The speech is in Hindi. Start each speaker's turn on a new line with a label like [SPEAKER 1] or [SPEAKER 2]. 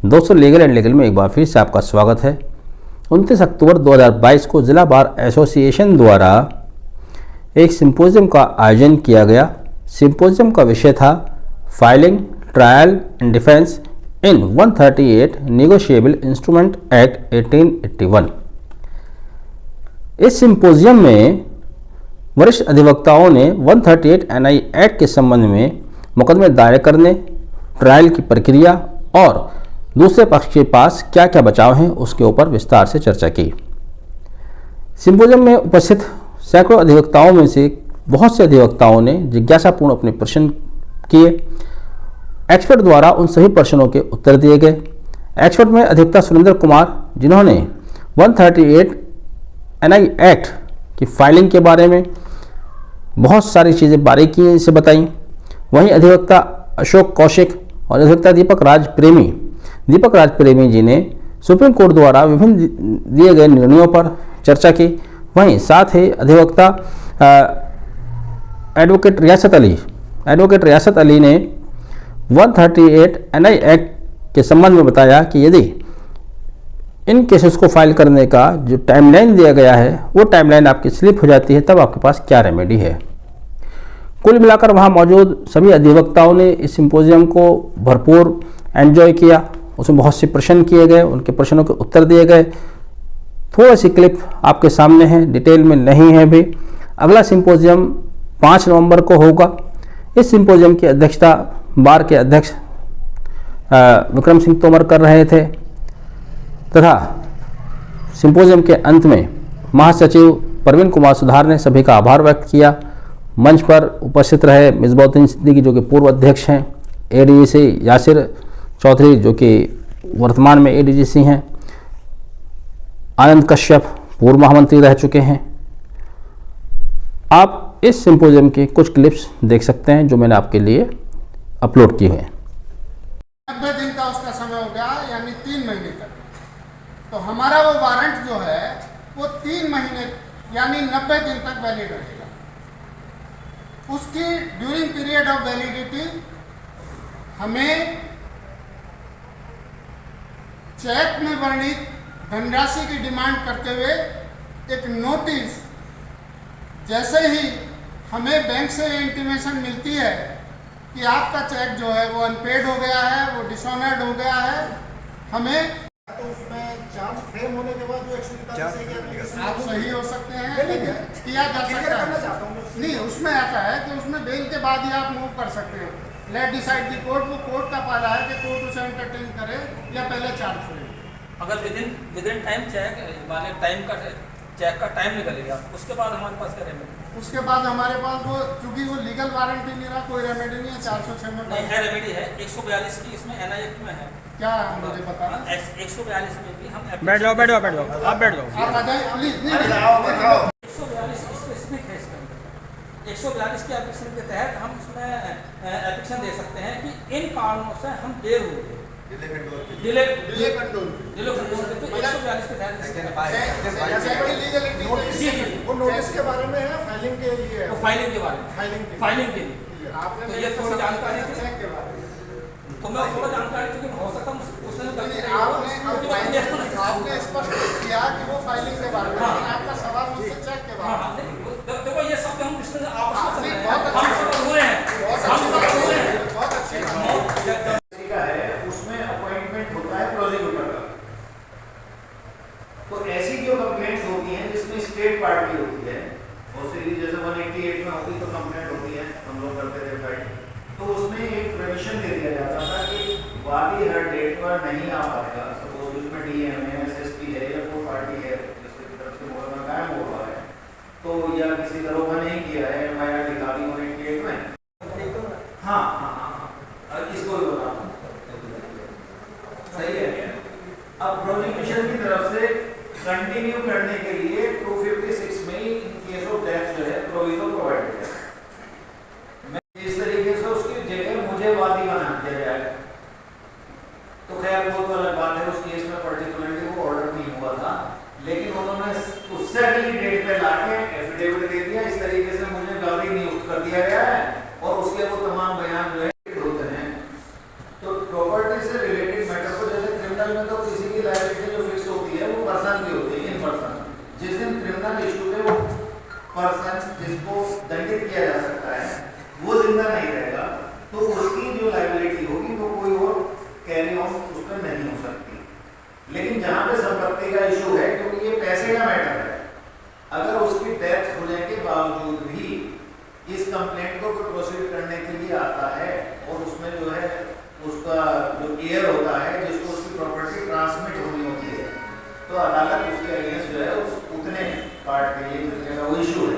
[SPEAKER 1] दोस्तों लीगल एंड लीगल में एक बार फिर से आपका स्वागत है। 29 अक्टूबर 2022 को जिला बार एसोसिएशन द्वारा एक सिंपोजियम का आयोजन किया गया। सिंपोजियम का विषय था filing, trial and defence in 138 negotiable instrument act 1881। इस सिंपोजियम में वरिष्ठ अधिवक्ताओं ने 138 NI एक्ट के संबंध में मुकदमे दायर करने, ट्रायल की प्रक्रिया और दूसरे पक्ष के पास क्या क्या बचाव हैं उसके ऊपर विस्तार से चर्चा की। सिंपोजियम में उपस्थित सैकड़ों अधिवक्ताओं में से बहुत से अधिवक्ताओं ने जिज्ञासापूर्ण अपने प्रश्न किए। एक्सपर्ट द्वारा उन सभी प्रश्नों के उत्तर दिए गए। एक्सपर्ट में अधिवक्ता सुरेंद्र कुमार, जिन्होंने 138 NI एक्ट की फाइलिंग के बारे में बहुत सारी चीज़ें बारीकी से बताई। वहीं अधिवक्ता अशोक कौशिक और अधिवक्ता दीपक राज प्रेमी जी ने सुप्रीम कोर्ट द्वारा विभिन्न दिए गए निर्णयों पर चर्चा की। वहीं साथ ही अधिवक्ता एडवोकेट रियासत अली ने 138 NI एक्ट के संबंध में बताया कि यदि इन केसेस को फाइल करने का जो टाइमलाइन दिया गया है वो टाइमलाइन आपकी स्लिप हो जाती है, तब आपके पास क्या रेमेडी है। कुल मिलाकर वहाँ मौजूद सभी अधिवक्ताओं ने इस सिंपोजियम को भरपूर एंजॉय किया। उसमें बहुत से प्रश्न किए गए, उनके प्रश्नों के उत्तर दिए गए। थोड़ी सी क्लिप आपके सामने है, डिटेल में नहीं है भी। अगला सिंपोजियम 5 नवंबर को होगा। इस सिंपोजियम की अध्यक्षता बार के अध्यक्ष विक्रम सिंह तोमर कर रहे थे तथा सिंपोजियम के अंत में महासचिव प्रवीण कुमार सुधार ने सभी का आभार व्यक्त किया। मंच पर उपस्थित रहे मिसबाउद्दीन सिद्दीकी जो कि पूर्व अध्यक्ष हैं, ADGC यासिर चौधरी जो कि वर्तमान में ADGC हैं, आनंद कश्यप पूर्व महामंत्री रह चुके हैं। आप इस सिंपोजियम के कुछ क्लिप्स देख सकते हैं जो मैंने आपके लिए अपलोड किए हैं।
[SPEAKER 2] 90 दिन का उसका समय हो गया, यानी 3 महीने तक। तो हमारा वो वारंट जो है वो 3 महीने यानी 90 दिन तक वैलिड रहेगा। उसकी ड्यूरिंग पीरियड ऑफ वैलिडिटी हमें चेक में वर्णित धनराशि की डिमांड करते हुए एक नोटिस, जैसे ही हमें बैंक से इंटीमेशन मिलती है कि आपका चेक जो है वो अनपेड हो गया है, वो डिसऑनर्ड हो गया है, हमें तो उसमें चार्ज फ्रेम होने के बाद वो 141 आप सही हो सकते हैं, किया जा सकता है। नहीं, उसमें आता है कि उसमें बेल के बाद ही आप मूव कर सकते हैं। लेट डिसाइड दी कोर्ट, वो कोर्ट का पाला है कि कोर्ट उसे एंटरटेन करे या पहले चार्ज फ्रेम।
[SPEAKER 3] अगर विदिन टाइम चेक माने टाइम का चेक का टाइम निकलेगा, उसके बाद हमारे पास क्या रेमेडी?
[SPEAKER 2] उसके बाद हमारे पास वो, चूंकि वो लीगल वारंटी नहीं रहा, कोई रेमेडी नहीं है। 406 में
[SPEAKER 3] नहीं है रेमेडी है, 142 की इसमें NI एक्ट में है।
[SPEAKER 2] क्या मुझे बताना?
[SPEAKER 3] 142 में भी हम
[SPEAKER 1] बैठ जाओ आप बैठ जाओ
[SPEAKER 2] आप आ जाए प्लीज।
[SPEAKER 3] 142 स्पेसिफिक है इसके अंदर। 142 के एप्लीकेशन के तहत हम उसमें एप्लीकेशन दे सकते हैं कि इन कारणों से हम देर हो गए, डिले कंट्रोल तो 142 के तहत
[SPEAKER 2] वो नोटिस के बारे में है, फाइलिंग के लिए है।
[SPEAKER 3] फाइलिंग के बारे में, फाइलिंग के लिए
[SPEAKER 2] आपने
[SPEAKER 3] तो ये थोड़ी जानकारी
[SPEAKER 2] चेक के बारे में
[SPEAKER 3] तो मैं थोड़ा जानकारी थी कि हो सकता है उसने
[SPEAKER 2] आपने स्पष्ट किया कि वो फाइलिंग के बारे में, लेकिन आपका सवाल मुझसे चेक के बारे में।
[SPEAKER 3] देखो ये सब हम डिस्कशन आपस में
[SPEAKER 2] बहुत अच्छी
[SPEAKER 4] उसमें अपॉइंटमेंट होता है प्रोसिक्यूटर का। तो ऐसी जो कंप्लेंट्स होती हैं जिसमें स्टेट पार्टी होती है, और सीरीज जैसे 188 में होती तो कंप्लेंट होती है, हम लोग करते थे फाइल, तो उसमें एक परमिशन दे दिया जाता था कि वादी हर डेट पर नहीं आ पाएगा। सपोज उसमें DM है, SSP है या कोई पार्टी है जिसकी तरफ से मुकदमा कायम हो रहा है, तो या किसी दरोगा नहीं किया है MIR दिखा दी 188 में। हाँ, इसको भी बता सही है। अब प्रोसिक्यूशन की तरफ से कंटिन्यू करने के लिए 256 में इन केस ऑफ डेथ जो है प्रोविजन प्रोवाइड किया है। इस तरीके से उसकी जगह मुझे वादी बना दिया जाए, तो खैर वो तो अलग बात है। उस केस में पर्टिकुलरली वो ऑर्डर नहीं हुआ था, लेकिन उन्होंने उससे अगली डेट पे लाके एफिडेविट दे दिया, इस तरीके से मुझे वादी नियुक्त कर दिया गया है और उसके वो तमाम बयान जो है होते हैं। तो प्रॉपर्टी से रिलेटेड मैटर को जैसे पर्सन जिसको दंडित किया जा सकता है वो जिंदा नहीं रहेगा, तो उसकी जो लायबिलिटी होगी वो कोई और कैरी ऑन उस पर नहीं हो सकती। लेकिन जहां पे संपत्ति का इशू है, क्योंकि ये पैसे का मैटर है, अगर उसकी डेथ होने के बावजूद भी इस कंप्लेंट को प्रोसीड करने के लिए आता है और उसमें जो है उसका जो एयर होता है जिसको उसकी प्रॉपर्टी ट्रांसमिट होनी होती है, तो अदालत उसके अगेंस्ट जो है उस उतने पार्ट के लिए वो इशू है